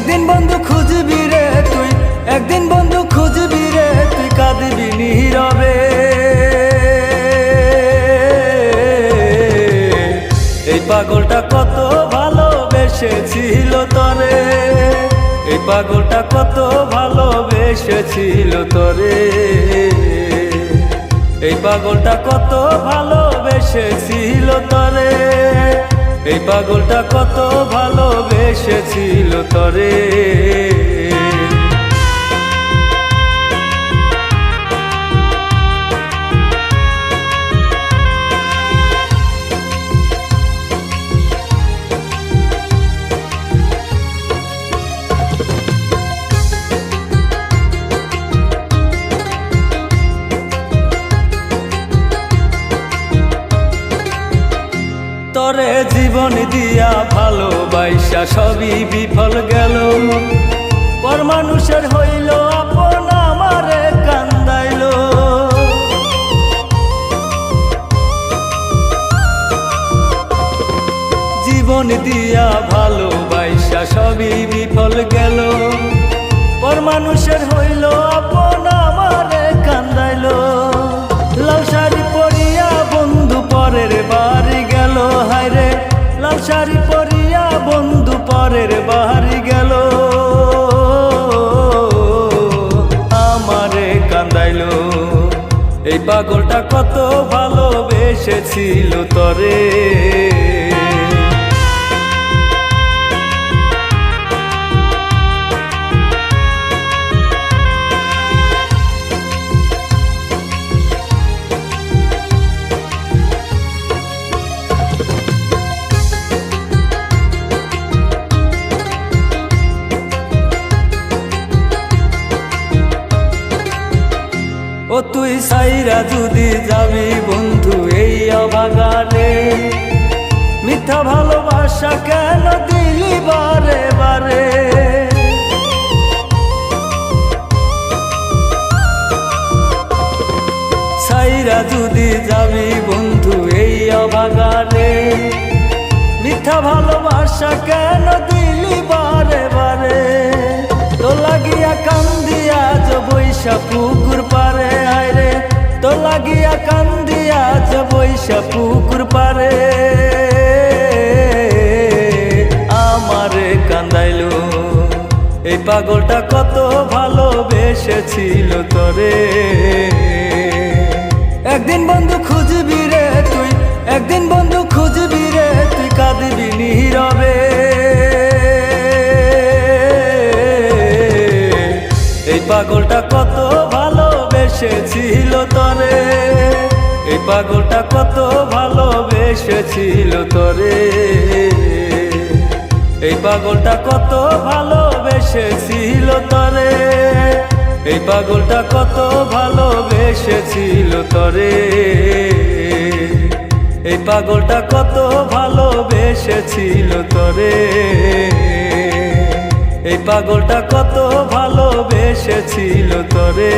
একদিন বন্ধু খুঁজবি রে তুই, একদিন বন্ধু খুঁজবি রে তুই, কাঁদবি নীরবে। এই পাগলটা কত ভালোবেসেছিল তরে, এই পাগলটা কত ভালোবেসেছিল তরে, এই পাগলটা কত ভালোবেসেছিল তরে, এই পাগলটা কত ভালোবেসেছিল তরে। তরে জীবন দিয়া ভালোবাসা সবই বিফল গেল, পর মানুষের হইল আপন আমারে কান্দাইল। জীবন দিয়া ভালোবাসা সবই বিফল গেল, পর মানুষের হইল আপন আমারে কান্দাইল। লাল শাড়ি পরিয়া বন্ধু পরের বাড়ি গেল, হায়রে লাল শাড়ি পরিয়া বন্ধু পরের বাড়ি গেল, আমারে কান্দাইল। এই পাগলটা কত ভালোবেসেছিল তরে, ও তুই সাইরা যদি যাবি বন্ধু এই অভাগারে, মিথ্যা ভালোবাসা কেন দিলি বারে বারে। সাইরা যদি যাবি বন্ধু এই অভাগারে, মিথ্যা ভালোবাসা কেন দিলি বারে বারে। তো লাগিয়া কান্দিয়া যে বৈশা পুকুর পারে, আইরে তো লাগিয়া কান্দিয়া যে বৈশা পুকুর পারে, আমারে কান্দাইল। এই পাগলটা কত ভালোবেসেছিল তরে। একদিন বন্ধু খুঁজবি রে তুই, একদিন বন্ধু খুঁজবি রে তুই, কাঁদবি নীরবে। এই পাগলটা কত ভালোবেসেছিল তরে, এই পাগলটা কত ভালোবেসেছিল তরে, এই পাগলটা কত ভালোবেসেছিল তরে, এই পাগলটা কত ভালোবেসেছিল তরে, এই পাগলটা কত ভালোবেসেছিল তরে, এই পাগলটা কত ভালোবেসেছিল তরে।